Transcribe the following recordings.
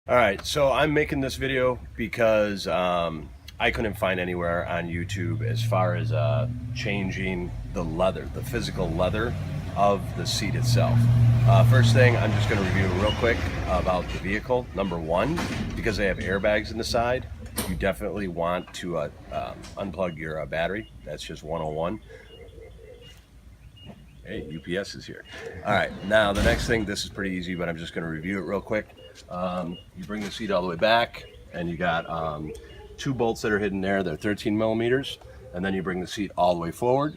All right, so I'm making this video because I couldn't find anywhere on YouTube as far as changing the leather, the physical leather of the seat itself. First thing, I'm just going to review real quick about the vehicle. Number one, because they have airbags in the side, you definitely want to unplug your battery. That's just 101. Hey, UPS is here. All right, now the next thing, this is pretty easy, but I'm just going to review it real quick. You bring the seat all the way back, and you got two bolts that are hidden there. They're 13 millimeters. And then you bring the seat all the way forward.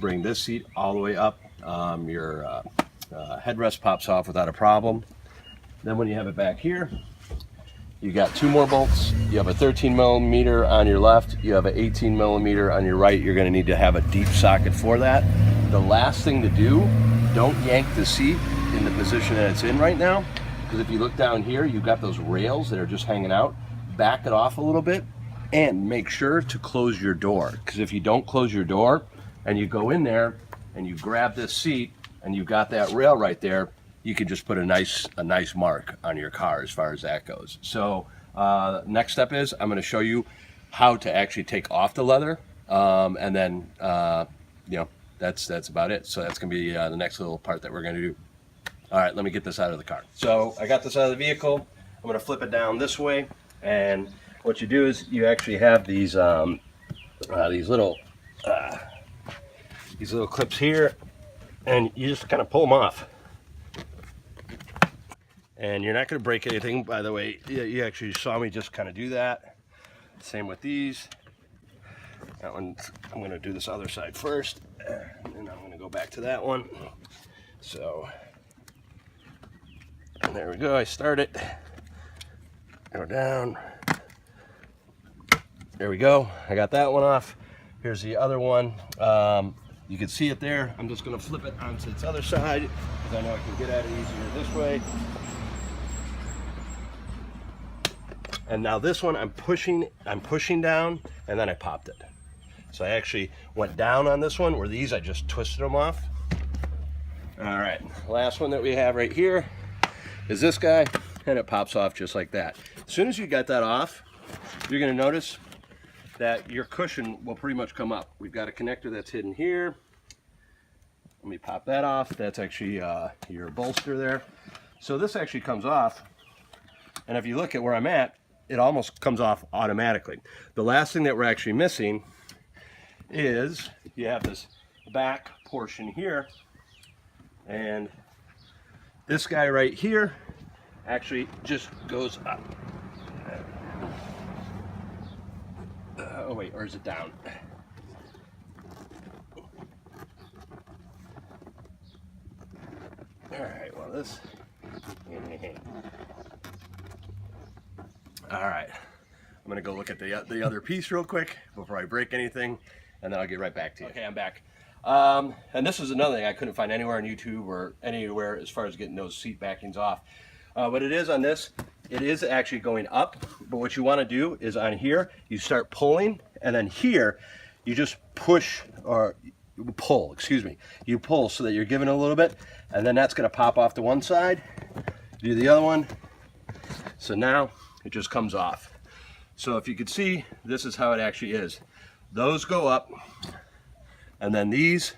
Bring this seat all the way up. Your headrest pops off without a problem. Then when you have it back here, you got two more bolts. You have a 13 millimeter on your left. You have an 18 millimeter on your right. You're going to need to have a deep socket for that. The last thing to do, don't yank the seat in the position that it's in right now, because if you look down here, you've got those rails that are just hanging out. Back it off a little bit and make sure to close your door, because if you don't close your door and you go in there and you grab this seat and you've got that rail right there, you can just put a nice mark on your car as far as that goes. So next step is I'm going to show you how to actually take off the leather, and then that's about it. So that's going to be the next little part that we're going to do. All right, let me get this out of the car. So I got this out of the vehicle. I'm going to flip it down this way, and what you do is you actually have these little clips here, and you just kind of pull them off. And you're not going to break anything, by the way. You actually saw me just kind of do that. Same with these. That one, I'm going to do this other side first, and then I'm going to go back to that one. So, and there we go. I start it. Go down. There we go. I got that one off. Here's the other one. You can see it there. I'm just going to flip it onto its other side, because I know I can get at it easier this way. And now this one, I'm pushing down, and then I popped it. So I actually went down on this one, where these I just twisted them off. All right, last one that we have right here is this guy, and it pops off just like that. As soon as you got that off, you're gonna notice that your cushion will pretty much come up. We've got a connector that's hidden here. Let me pop that off. That's actually your bolster there. So this actually comes off, and if you look at where I'm at, it almost comes off automatically. The last thing that we're actually missing is you have this back portion here, and this guy right here actually just goes up. Oh wait, or is it down? All right, well this. All right, I'm gonna go look at the other piece real quick before I break anything, and then I'll get right back to you. Okay, I'm back. And this is another thing I couldn't find anywhere on YouTube or anywhere as far as getting those seat backings off. What it is on this, it is actually going up, but what you wanna do is on here, you start pulling, and then here, you just push, or pull, excuse me. You pull so that you're giving it a little bit, and then that's gonna pop off to one side, do the other one. So now, it just comes off. So if you could see, this is how it actually is. Those go up, and then these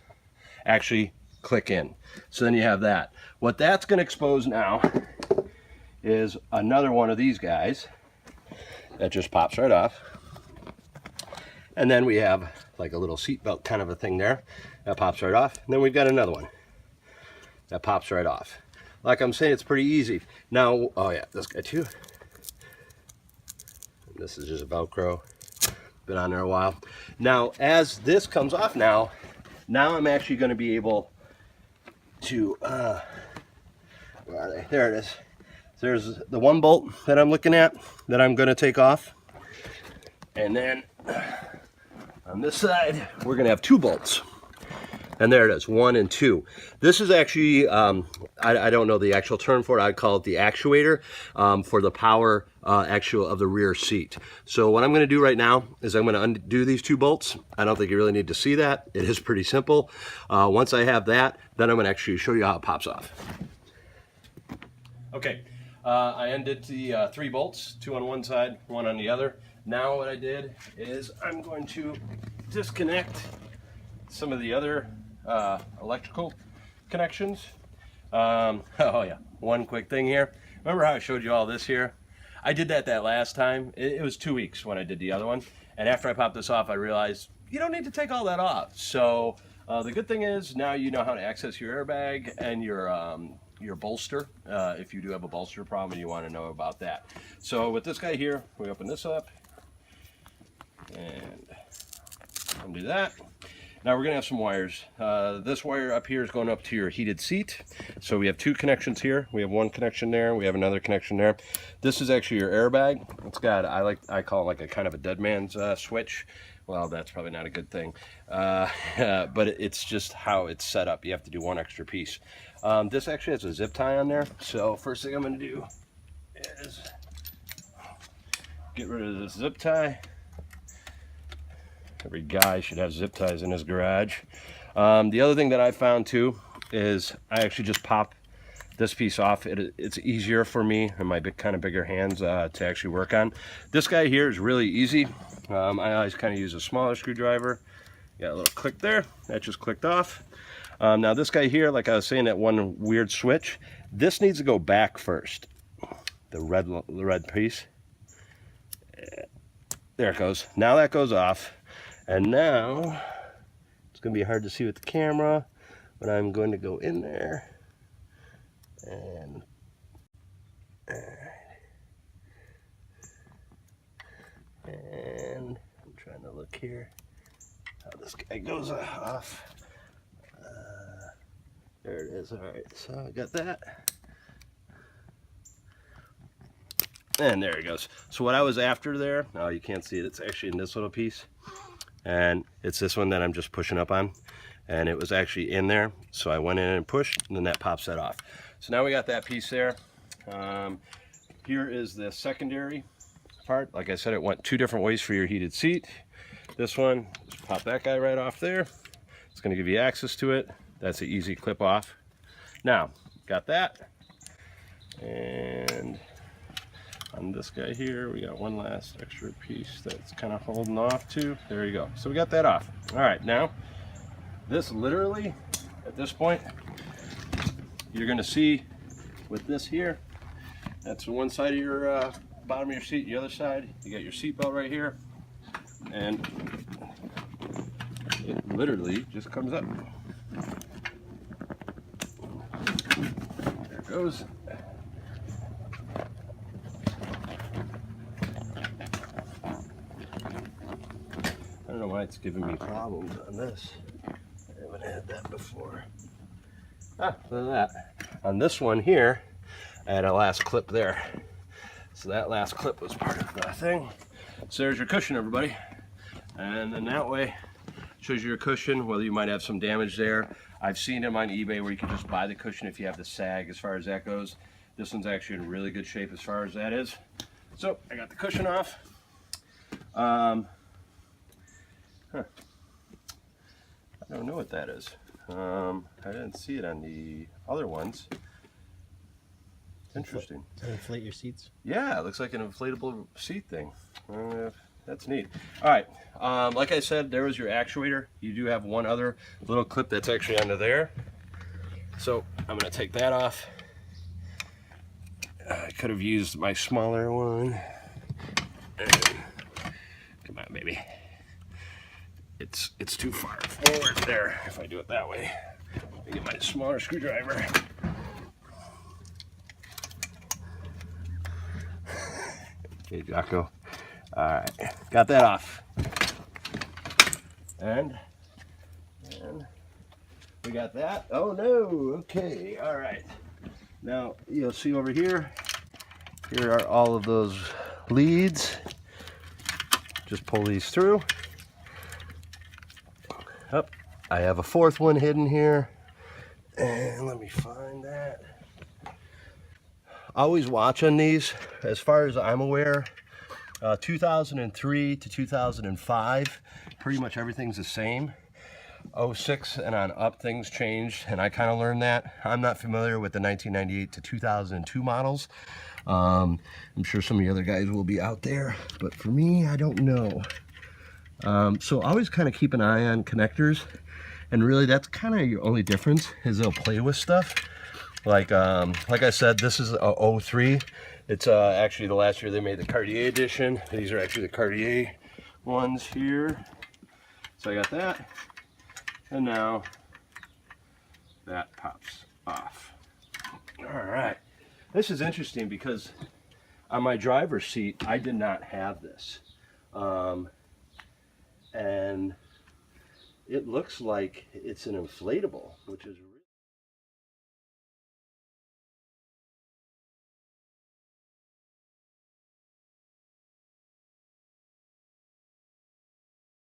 actually click in. So then you have that. What that's going to expose now is another one of these guys that just pops right off. And then we have like a little seat belt kind of a thing there that pops right off. And then we've got another one that pops right off. Like I'm saying, it's pretty easy. Now, oh yeah, this guy too. This is just a Velcro, been on there a while. Now, as this comes off now I'm actually going to be able to, where are they? There it is. There's the one bolt that I'm looking at that I'm going to take off. And then on this side, we're going to have two bolts. And there it is, 1 and 2. This is actually, I don't know the actual term for it. I'd call it the actuator for the power actual of the rear seat. So what I'm going to do right now is I'm going to undo these two bolts. I don't think you really need to see that. It is pretty simple. Once I have that, then I'm going to actually show you how it pops off. Okay, I undid the 3 bolts, 2 on one side, 1 on the other. Now what I did is I'm going to disconnect some of the other electrical connections. Oh yeah, one quick thing here. Remember how I showed you all this here? I did that last time. It was 2 weeks when I did the other one. And after I popped this off, I realized you don't need to take all that off. So the good thing is now you know how to access your airbag and your bolster, if you do have a bolster problem and you want to know about that. So with this guy here, we open this up and undo that. Now we're going to have some wires. This wire up here is going up to your heated seat. So we have 2 connections here. We have 1 connection there. We have another connection there. This is actually your airbag. It's got, I call it like a kind of a dead man's switch. Well, that's probably not a good thing. But it's just how it's set up. You have to do 1 extra piece. This actually has a zip tie on there. So first thing I'm going to do is get rid of this zip tie. Every guy should have zip ties in his garage. The other thing that I found too is I actually just pop this piece off. It's easier for me and my kind of bigger hands to actually work on. This guy here is really easy. I always kind of use a smaller screwdriver. Got a little click there. That just clicked off. Now this guy here, like I was saying, that one weird switch, this needs to go back first. The red piece. There it goes. Now that goes off. And now, it's going to be hard to see with the camera, but I'm going to go in there and I'm trying to look here how this guy goes off. There it is. All right, so I got that. And there it goes. So what I was after there, oh, you can't see it. It's actually in this little piece. And it's this one that I'm just pushing up on, and it was actually in there, so I went in and pushed, and then that pops that off. So now we got that piece there. Here is the secondary part. Like I said, it went 2 different ways for your heated seat. This one, just pop that guy right off there. It's going to give you access to it. That's an easy clip off. Now, got that, and on this guy here, we got 1 last extra piece that's kind of holding off too. There you go. So we got that off. All right, now this literally, at this point, you're going to see with this here, that's one side of your bottom of your seat. The other side, you got your seat belt right here, and it literally just comes up. There it goes. I don't know why it's giving me problems on this. I haven't had that before. Look at that. On this one here, I had a last clip there. So that last clip was part of the thing. So there's your cushion, everybody. And then that way, shows you your cushion, whether you might have some damage there. I've seen them on eBay where you can just buy the cushion if you have the sag as far as that goes. This one's actually in really good shape as far as that is. So I got the cushion off. I don't know what that is. I didn't see it on the other ones. Interesting. To inflate your seats? Yeah, it looks like an inflatable seat thing. That's neat. All right, like I said, there was your actuator. You do have one other little clip that's actually under there. So I'm going to take that off. I could have used my smaller one. Come on, baby. It's too far forward there if I do it that way. Let me get my smaller screwdriver. Okay, Jocko. All right, got that off. And we got that. Oh no, okay, all right. Now you'll see over here, here are all of those leads. Just pull these through. Up, I have a fourth one hidden here. And let me find that. Always watch on these, as far as I'm aware, 2003 to 2005, pretty much everything's the same. '06 and on up, things changed, and I kind of learned that. I'm not familiar with the 1998 to 2002 models. I'm sure some of the other guys will be out there, but for me, I don't know. So always kind of keep an eye on connectors, and really that's kind of your only difference is they'll play with stuff. Like I said, this is a '03. It's actually the last year they made the Cartier edition. These are actually the Cartier ones here. So I got that, and now that pops off. All right, this is interesting because on my driver's seat I did not have this, and it looks like it's an inflatable, which is